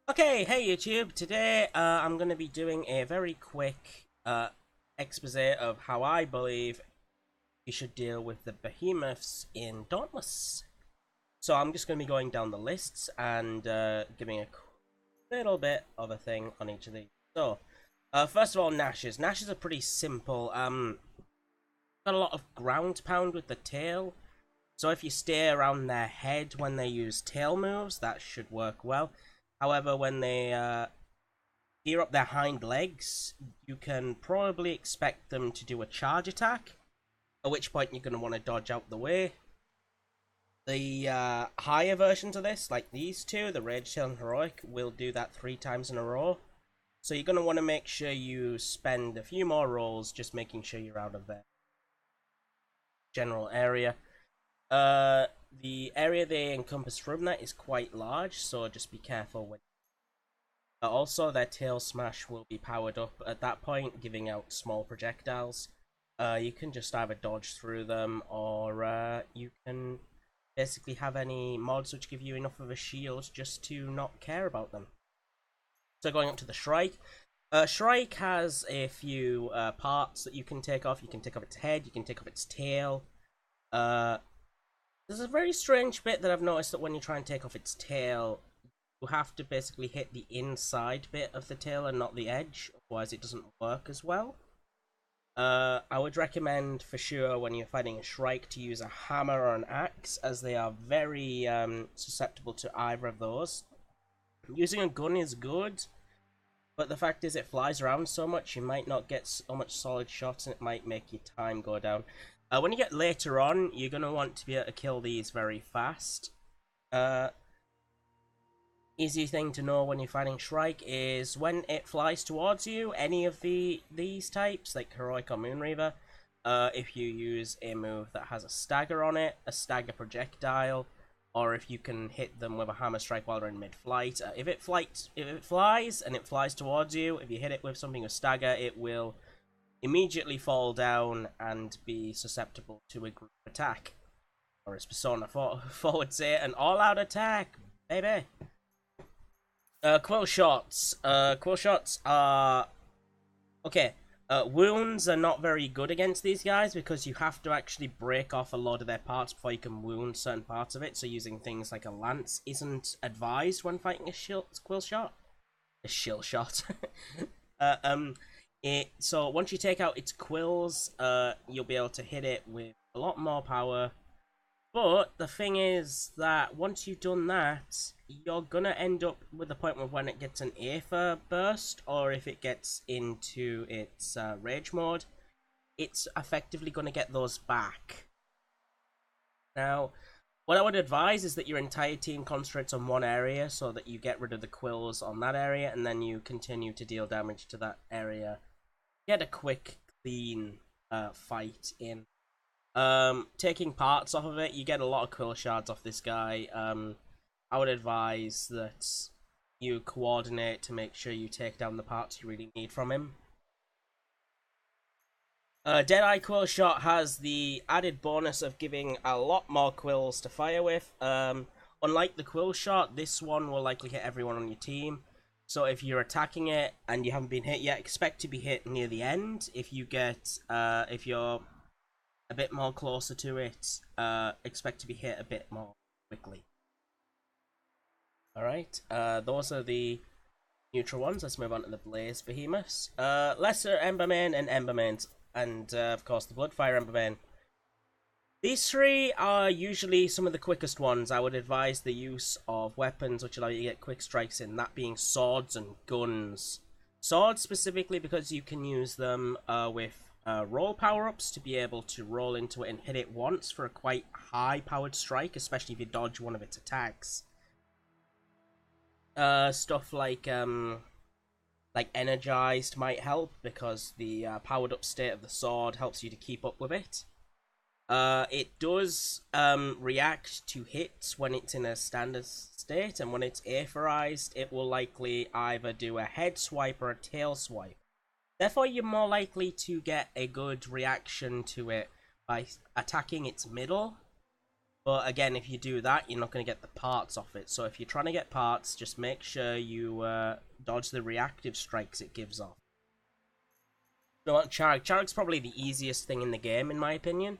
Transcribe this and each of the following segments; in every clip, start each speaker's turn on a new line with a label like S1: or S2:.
S1: Okay, hey YouTube. Today I'm going to be doing a very quick expose of how I believe you should deal with the behemoths in Dauntless. So I'm just going to be going down the lists and giving a little bit of a thing on each of these. So, first of all, Nashes. Nashes are pretty simple. Got a lot of ground pound with the tail. So if you stay around their head when they use tail moves, that should work well. However, when they gear up their hind legs, you can probably expect them to do a charge attack, at which point you're going to want to dodge out the way. The higher versions of this, like these two, the Rage Tail and Heroic, will do that 3 times in a row. So you're going to want to make sure you spend a few more rolls just making sure you're out of their general area. The area they encompass from that is quite large, so just be careful when also, their tail smash will be powered up at that point, giving out small projectiles. You can just either dodge through them, or you can basically have any mods which give you enough of a shield just to not care about them. So going up to the Shrike. Shrike has a few parts that you can take off. You can take off its head, you can take off its tail. There's a very strange bit that I've noticed that when you try and take off its tail, you have to basically hit the inside bit of the tail and not the edge, otherwise it doesn't work as well. I would recommend for sure when you're fighting a Shrike to use a hammer or an axe, as they are very susceptible to either of those. Using a gun is good, but the fact is it flies around so much you might not get so much solid shots and it might make your time go down. When you get later on, you're going to want to be able to kill these very fast. Easy thing to know when you're fighting Shrike is when it flies towards you, any of these types, like Heroic or Moonreaver, if you use a move that has a stagger on it, a stagger projectile, or if you can hit them with a hammer strike while they're in mid-flight. If it flies and it flies towards you, if you hit it with something with stagger, it will immediately fall down and be susceptible to a group attack. Or as Persona 4 would say, an all-out attack, baby! Quill shots. Quill shots are... Okay, wounds are not very good against these guys because you have to actually break off a lot of their parts before you can wound certain parts of it, so using things like a lance isn't advised when fighting a quill shot. A shill shot. So once you take out its quills, you'll be able to hit it with a lot more power. But the thing is that once you've done that, you're gonna end up with the point where when it gets an Aether burst, or if it gets into its rage mode, it's effectively gonna get those back. Now, what I would advise is that your entire team concentrates on one area so that you get rid of the quills on that area, and then you continue to deal damage to that area. Get a quick, clean fight in. Taking parts off of it, you get a lot of quill shards off this guy. I would advise that you coordinate to make sure you take down the parts you really need from him. Deadeye Quill Shot has the added bonus of giving a lot more quills to fire with. Unlike the Quill Shot, this one will likely hit everyone on your team. So if you're attacking it and you haven't been hit yet, expect to be hit near the end. If you're a bit more closer to it, expect to be hit a bit more quickly. Alright, those are the neutral ones. Let's move on to the Blaze Behemoths. Lesser Embermane and Embermane, and of course the Bloodfire Embermane. These three are usually some of the quickest ones. I would advise the use of weapons which allow you to get quick strikes in, that being swords and guns. Swords specifically because you can use them with roll power-ups to be able to roll into it and hit it once for a quite high-powered strike, especially if you dodge one of its attacks. Stuff like energized might help because the powered-up state of the sword helps you to keep up with it. It does react to hits when it's in a standard state, and when it's aetherized, it will likely either do a head swipe or a tail swipe. Therefore, you're more likely to get a good reaction to it by attacking its middle. But again, if you do that, you're not going to get the parts off it. So if you're trying to get parts, just make sure you dodge the reactive strikes it gives off. You know what, Charg? Charg's probably the easiest thing in the game, in my opinion.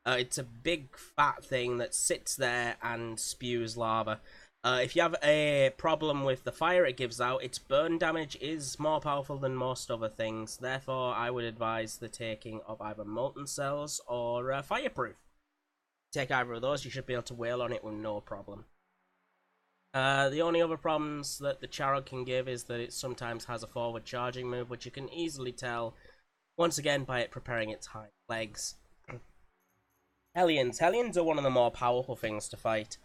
S1: It's a big fat thing that sits there and spews lava. If you have a problem with the fire it gives out, its burn damage is more powerful than most other things. Therefore, I would advise the taking of either molten cells or fireproof. Take either of those, you should be able to wail on it with no problem. The only other problems that the Charog can give is that it sometimes has a forward charging move, which you can easily tell, once again, by it preparing its hind legs. Hellions. Hellions are one of the more powerful things to fight.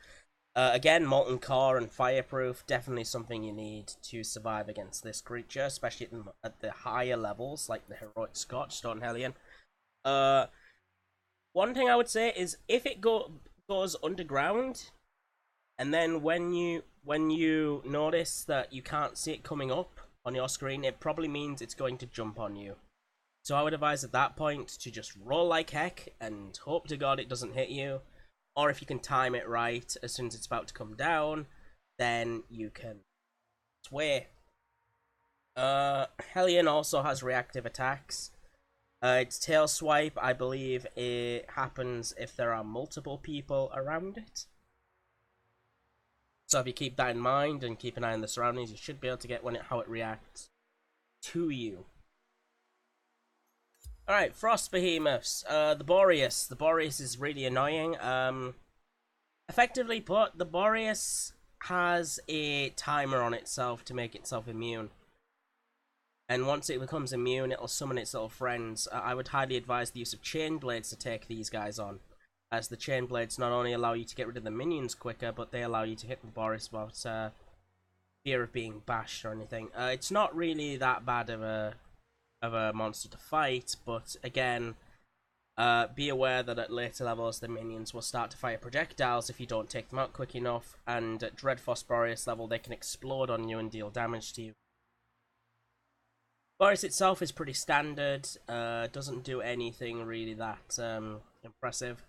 S1: Again, Molten Core and Fireproof, definitely something you need to survive against this creature, especially at the higher levels, like the Heroic Scotch Stone Hellion. One thing I would say is, if it goes underground, and then when you notice that you can't see it coming up on your screen, it probably means it's going to jump on you. So I would advise at that point to just roll like heck and hope to God it doesn't hit you. Or if you can time it right, as soon as it's about to come down, then you can sway. Hellion also has reactive attacks. Its tail swipe, I believe it happens if there are multiple people around it. So if you keep that in mind and keep an eye on the surroundings, you should be able to get how it reacts to you. Alright, Frost Behemoths. The Boreas. The Boreas is really annoying. Effectively put, the Boreas has a timer on itself to make itself immune. And once it becomes immune, it'll summon its little friends. I would highly advise the use of Chain Blades to take these guys on, as the Chain Blades not only allow you to get rid of the minions quicker, but they allow you to hit the Boreas without fear of being bashed or anything. It's not really that bad of a monster to fight, but again, be aware that at later levels the minions will start to fire projectiles if you don't take them out quick enough, and at Dreadfrost Boreas level they can explode on you and deal damage to you. Boreas itself is pretty standard, doesn't do anything really that impressive,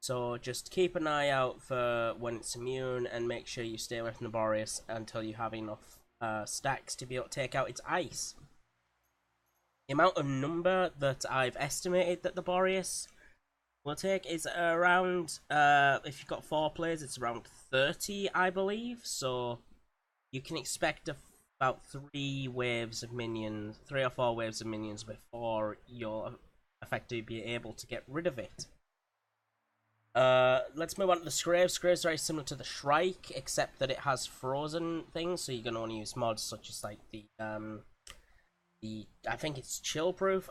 S1: so just keep an eye out for when it's immune and make sure you stay away from the Boreas until you have enough stacks to be able to take out its ice. The amount of number that I've estimated that the Boreas will take is around, if you've got 4 players, it's around 30, I believe. So you can expect about 3 waves of minions, 3 or 4 waves of minions before you'll effectively be able to get rid of it. Let's move on to the Scrave. Scrave's very similar to the Shrike, except that it has frozen things, so you can only use mods such as like I think it's chill proof.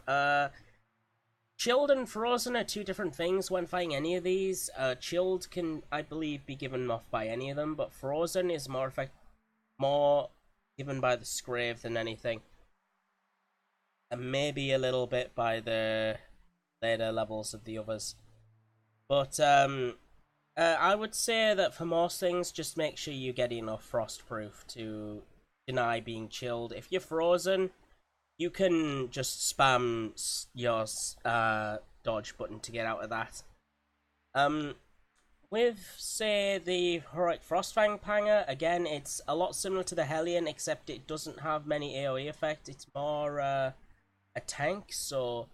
S1: Chilled and frozen are 2 different things when fighting any of these. Chilled can, I believe, be given off by any of them, but frozen is more given by the Scrave than anything. And maybe a little bit by the later levels of the others. But I would say that for most things, just make sure you get enough frostproof to deny being chilled. If you're frozen, you can just spam your dodge button to get out of that. With, say, the Heroic Frostfang Panger, again, it's a lot similar to the Hellion, except it doesn't have many AoE effect. It's more a tank, so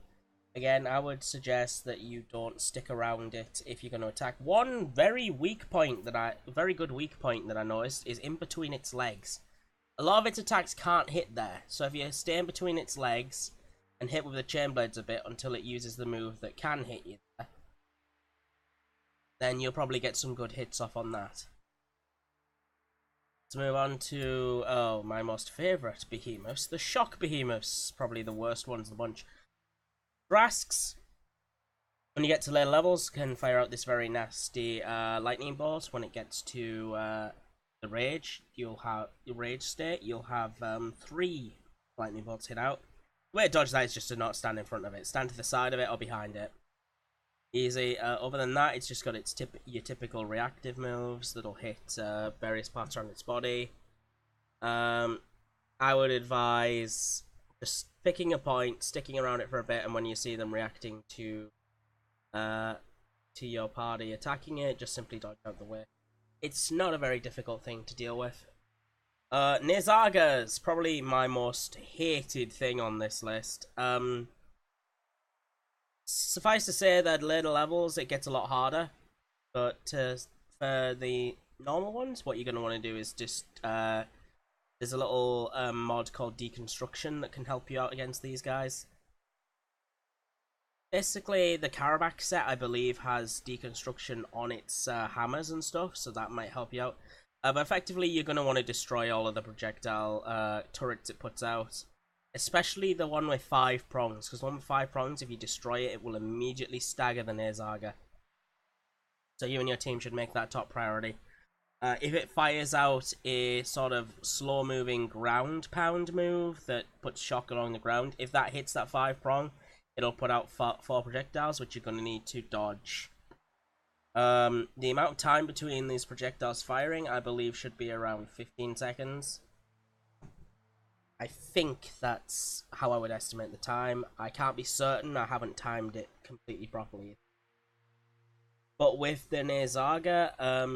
S1: again, I would suggest that you don't stick around it if you're going to attack. One very good weak point that I noticed is in between its legs. A lot of its attacks can't hit there, so if you stay in between its legs and hit with the chain blades a bit until it uses the move that can hit you there, then you'll probably get some good hits off on that. Let's move on to, my most favourite behemoths, the Shock Behemoths, probably the worst ones of the bunch. Drasks, when you get to later levels, can fire out this very nasty lightning bolt. When it gets to the rage, you'll have your rage state. You'll have 3 lightning bolts hit out. The way to dodge that is just to not stand in front of it. Stand to the side of it or behind it. Easy. Other than that, it's just got its your typical reactive moves that'll hit various parts around its body. I would advise just picking a point, sticking around it for a bit, and when you see them reacting to to your party attacking it, just simply dodge out the way. It's not a very difficult thing to deal with. Nizaga's probably my most hated thing on this list. Suffice to say that later levels it gets a lot harder, but for the normal ones, what you're going to want to do is just there's a little mod called Deconstruction that can help you out against these guys. Basically, the Karabakh set, I believe, has Deconstruction on its hammers and stuff, so that might help you out. But effectively, you're going to want to destroy all of the projectile turrets it puts out. Especially the one with 5 prongs, because the one with 5 prongs, if you destroy it, it will immediately stagger the Nazaga. So you and your team should make that top priority. If it fires out a sort of slow-moving ground pound move that puts shock along the ground, if that hits that 5 prong, it'll put out 4 projectiles, which you're going to need to dodge. The amount of time between these projectiles firing, I believe, should be around 15 seconds. I think that's how I would estimate the time. I can't be certain, I haven't timed it completely properly. But with the Nazaga,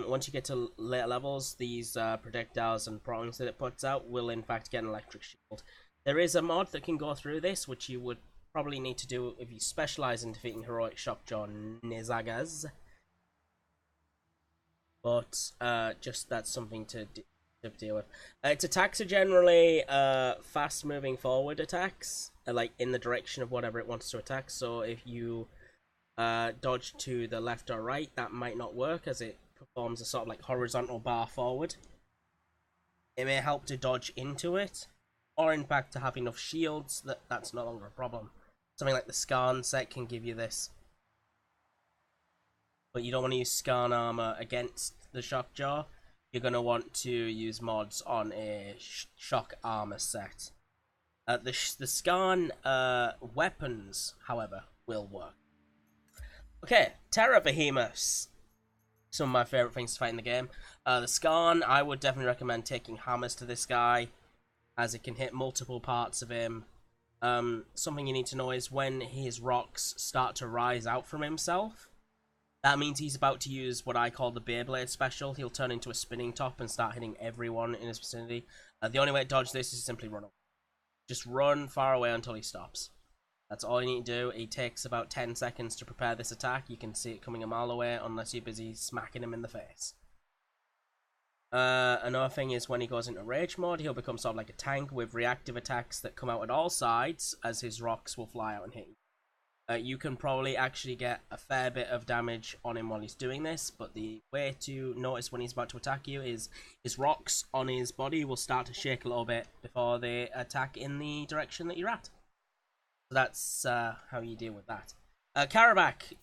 S1: once you get to later levels, these projectiles and prongs that it puts out will in fact get an electric shield. There is a mod that can go through this, which you would probably need to do if you specialize in defeating heroic shockjaw Nazagas. But just that's something to deal with. Its attacks are generally fast moving forward attacks, like in the direction of whatever it wants to attack. So if you dodge to the left or right, that might not work, as it performs a sort of like horizontal bar forward. It may help to dodge into it, or in fact to have enough shields that that's no longer a problem. Something like the Skarn set can give you this. But you don't want to use Skarn armor against the Shockjaw. You're going to want to use mods on a shock armor set. The Skarn weapons, however, will work. Okay, Terra Behemoths. Some of my favourite things to fight in the game. The Skarn, I would definitely recommend taking hammers to this guy, as it can hit multiple parts of him. Something you need to know is when his rocks start to rise out from himself, that means he's about to use what I call the Beyblade special. He'll turn into a spinning top and start hitting everyone in his vicinity. The only way to dodge this is simply run away. Just run far away until he stops. That's all you need to do. It takes about 10 seconds to prepare this attack. You can see it coming a mile away unless you're busy smacking him in the face. Another thing is when he goes into rage mode, he'll become sort of like a tank with reactive attacks that come out at all sides, as his rocks will fly out and hit you. You can probably actually get a fair bit of damage on him while he's doing this, but the way to notice when he's about to attack you is his rocks on his body will start to shake a little bit before they attack in the direction that you're at. So that's how you deal with that. Karabakh.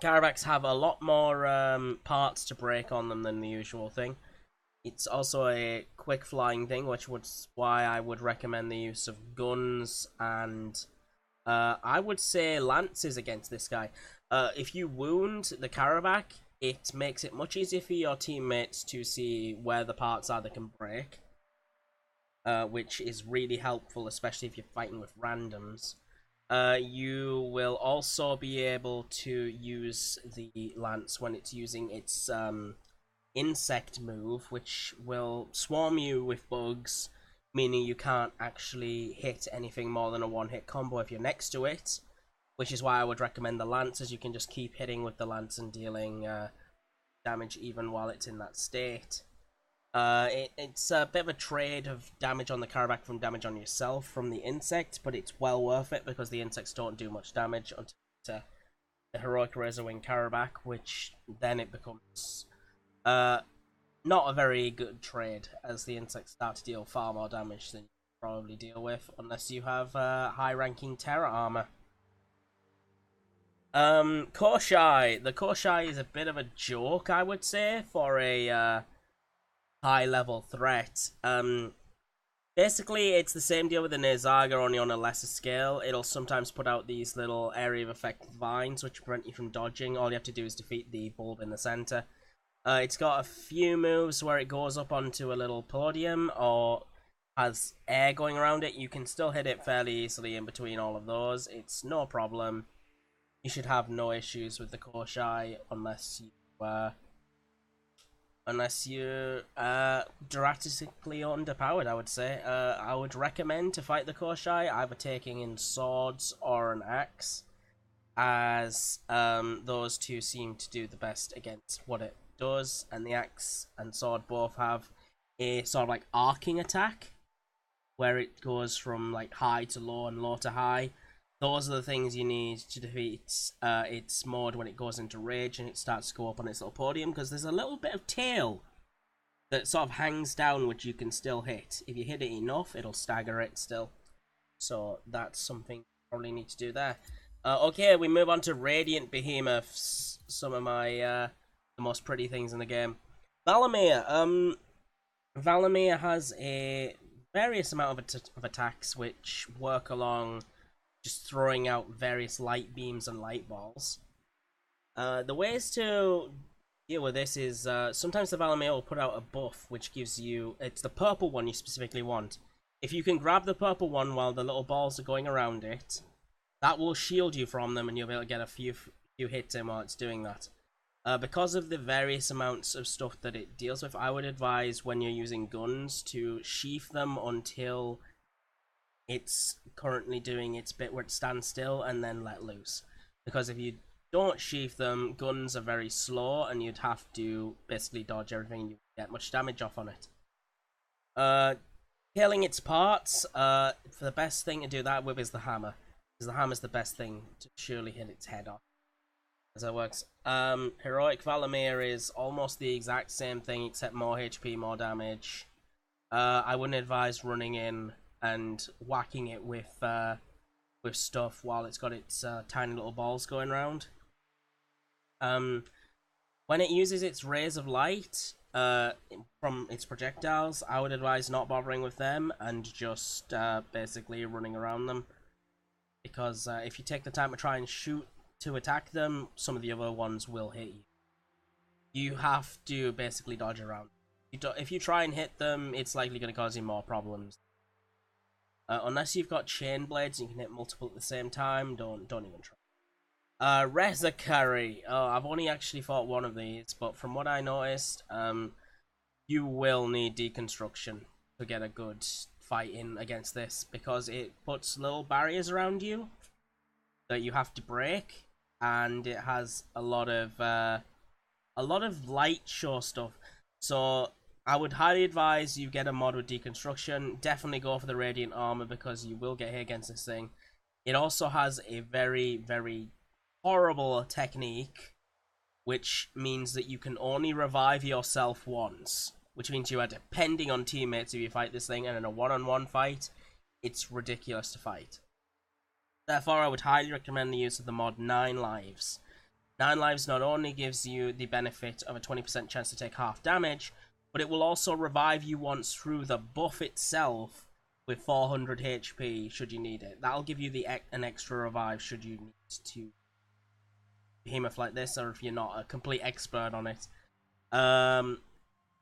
S1: Karabaks have a lot more parts to break on them than the usual thing. It's also a quick flying thing, which was why I would recommend the use of guns and I would say lances against this guy. If you wound the Karabakh, it makes it much easier for your teammates to see where the parts are that can break, which is really helpful, especially if you're fighting with randoms. You will also be able to use the lance when it's using its insect move, which will swarm you with bugs, meaning you can't actually hit anything more than a one-hit combo if you're next to it, which is why I would recommend the lance, as you can just keep hitting with the lance and dealing damage even while it's in that state. It's a bit of a trade of damage on the Karabakh from damage on yourself from the insect, but it's well worth it because the insects don't do much damage until the heroic Razorwing Karabakh, which then it becomes not a very good trade, as the insects start to deal far more damage than you probably deal with, unless you have high-ranking Terra armor. Koshai. The Koshai is a bit of a joke, I would say, for a high-level threat. Basically, it's the same deal with the Nazaga, only on a lesser scale. It'll sometimes put out these little area of effect vines, which prevent you from dodging. All you have to do is defeat the bulb in the center. It's got a few moves where it goes up onto a little podium or has air going around it. You can still hit it fairly easily in between all of those. It's no problem. you should have no issues with the Koshai unless you're drastically underpowered, I would say. I would recommend to fight the Koshai either taking in swords or an axe, as those two seem to do the best against what it does, and the axe and sword both have a sort of like arcing attack, where it goes from like high to low and low to high. Those are the things you need to defeat its mode when it goes into rage and it starts to go up on its little podium, because there's a little bit of tail that sort of hangs down, which you can still hit. If you hit it enough, it'll stagger it still. So that's something you probably need to do there. Okay, we move on to Radiant Behemoths, some of my the most pretty things in the game. Valamir. Valamir has a various amount of attacks which work along just throwing out various light beams and light balls. The ways to deal with this is sometimes the Valamir will put out a buff which gives you, it's the purple one you specifically want. If you can grab the purple one while the little balls are going around it, that will shield you from them and you'll be able to get a few hits in while it's doing that. Because of the various amounts of stuff that it deals with, I would advise when you're using guns to sheath them until it's currently doing its bit where it stands still and then let loose. Because if you don't sheath them, guns are very slow and you'd have to basically dodge everything and you get much damage off on it. Killing its parts, for the best thing to do that with is the hammer. Because the hammer's the best thing to surely hit its head off. As it works. Heroic Valamir is almost the exact same thing except more HP, more damage. I wouldn't advise running in and whacking it with stuff while it's got its tiny little balls going around. When it uses its rays of light from its projectiles, I would advise not bothering with them and just basically running around them. Because if you take the time to try and shoot to attack them, some of the other ones will hit you. You have to basically dodge around. If you try and hit them, it's likely going to cause you more problems. Unless you've got chain blades and you can hit multiple at the same time, don't even try. Razecarry. Oh, I've only actually fought one of these, but from what I noticed, you will need deconstruction to get a good fight in against this, because it puts little barriers around you that you have to break, and it has a lot of light show stuff. So I would highly advise you get a mod with deconstruction. Definitely go for the radiant armor because you will get hit against this thing. It also has a very, very horrible technique, which means that you can only revive yourself once, which means you are depending on teammates if you fight this thing, and in a one-on-one fight, it's ridiculous to fight. Therefore, I would highly recommend the use of the mod 9 Lives. 9 Lives not only gives you the benefit of a 20% chance to take half damage, but it will also revive you once through the buff itself with 400 HP should you need it. That'll give you an extra revive should you need to behemoth like this, or if you're not a complete expert on it.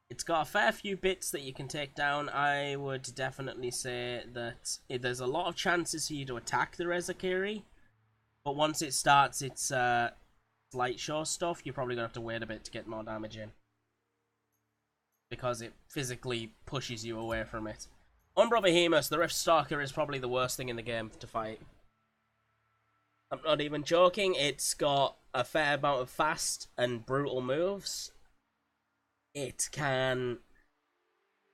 S1: It's got a fair few bits that you can take down. I would definitely say that there's a lot of chances for you to attack the Razecarry, but once it starts its light show stuff, you're probably going to have to wait a bit to get more damage in, because it physically pushes you away from it. Umbra Behemoths, the Rift Stalker is probably the worst thing in the game to fight. I'm not even joking, it's got a fair amount of fast and brutal moves. It can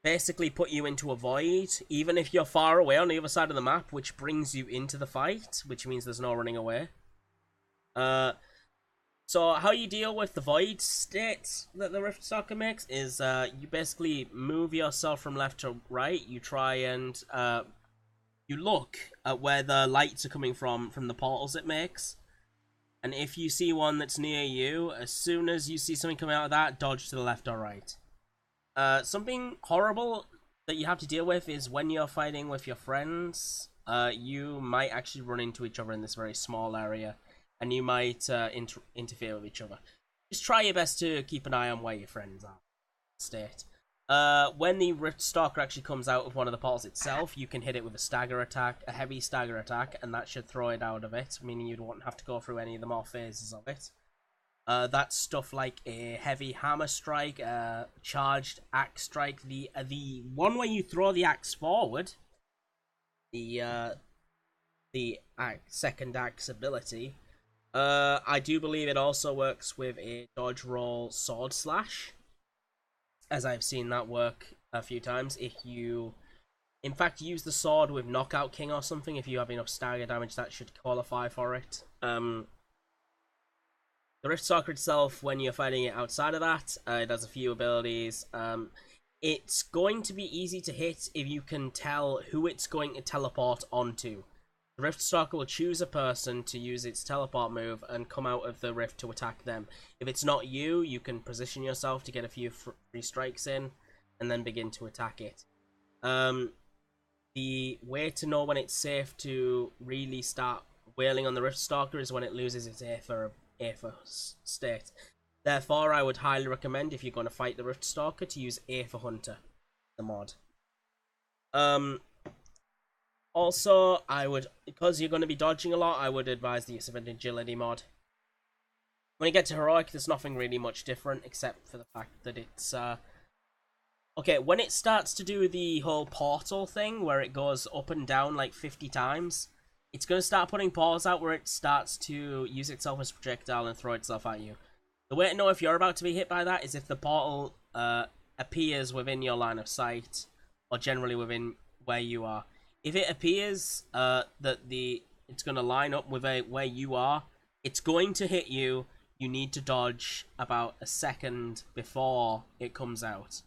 S1: basically put you into a void, even if you're far away on the other side of the map, which brings you into the fight, which means there's no running away. So how you deal with the void states that the Rift Stalker makes is you basically move yourself from left to right. You try and you look at where the lights are coming from the portals it makes. And if you see one that's near you, as soon as you see something coming out of that, dodge to the left or right. Something horrible that you have to deal with is when you're fighting with your friends, you might actually run into each other in this very small area, and you might interfere with each other. Just try your best to keep an eye on where your friends are. State. When the Rift Stalker actually comes out of one of the portals itself, you can hit it with a stagger attack, a heavy stagger attack, and that should throw it out of it, meaning you won't have to go through any of the more phases of it. That's stuff like a heavy hammer strike, charged axe strike, the one where you throw the axe forward, the second axe ability. I do believe it also works with a dodge roll sword slash, as I've seen that work a few times. If you, in fact, use the sword with Knockout King or something, if you have enough stagger damage, that should qualify for it. The Rift Stalker itself, when you're fighting it outside of that, it has a few abilities. It's going to be easy to hit if you can tell who it's going to teleport onto. The Rift Stalker will choose a person to use its teleport move and come out of the rift to attack them. If it's not you, you can position yourself to get a few free strikes in, and then begin to attack it. The way to know when it's safe to really start wailing on the Rift Stalker is when it loses its Aether state. Therefore, I would highly recommend, if you're going to fight the Rift Stalker, to use Aether Hunter, the mod. Also, I would, because you're going to be dodging a lot, I would advise the use of an agility mod. When you get to heroic, there's nothing really much different, except for the fact that it's, okay, when it starts to do the whole portal thing, where it goes up and down like 50 times, it's going to start putting portals out where it starts to use itself as a projectile and throw itself at you. The way to know if you're about to be hit by that is if the portal appears within your line of sight, or generally within where you are. If it appears that it's going to line up with where you are, it's going to hit you. You need to dodge about a second before it comes out,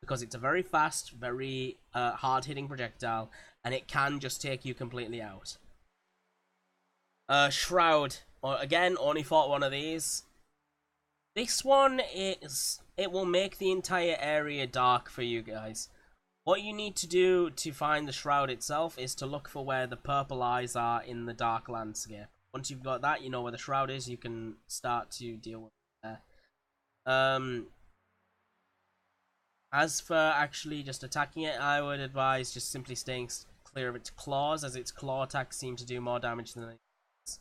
S1: because it's a very fast, very hard-hitting projectile, and it can just take you completely out. Shroud. Again, only fought one of these. This one it will make the entire area dark for you guys. What you need to do to find the Shroud itself is to look for where the purple eyes are in the dark landscape. Once you've got that, you know where the Shroud is, you can start to deal with it there. As for actually just attacking it, I would advise just simply staying clear of its claws, as its claw attacks seem to do more damage than it does.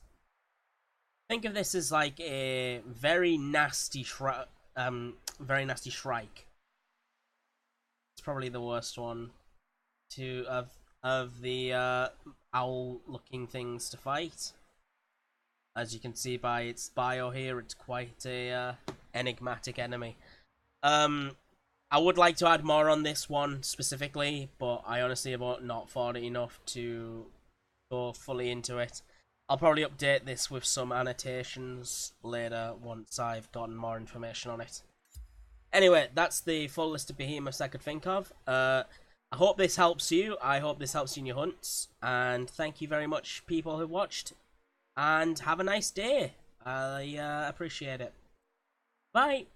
S1: Think of this as like a very nasty Shrike. It's probably the worst one of the owl-looking things to fight. As you can see by its bio here, it's quite a enigmatic enemy. I would like to add more on this one specifically, but I honestly have not thought it enough to go fully into it. I'll probably update this with some annotations later once I've gotten more information on it. Anyway, that's the full list of behemoths I could think of. I hope this helps you. I hope this helps you in your hunts. And thank you very much, people who watched. And have a nice day. I appreciate it. Bye.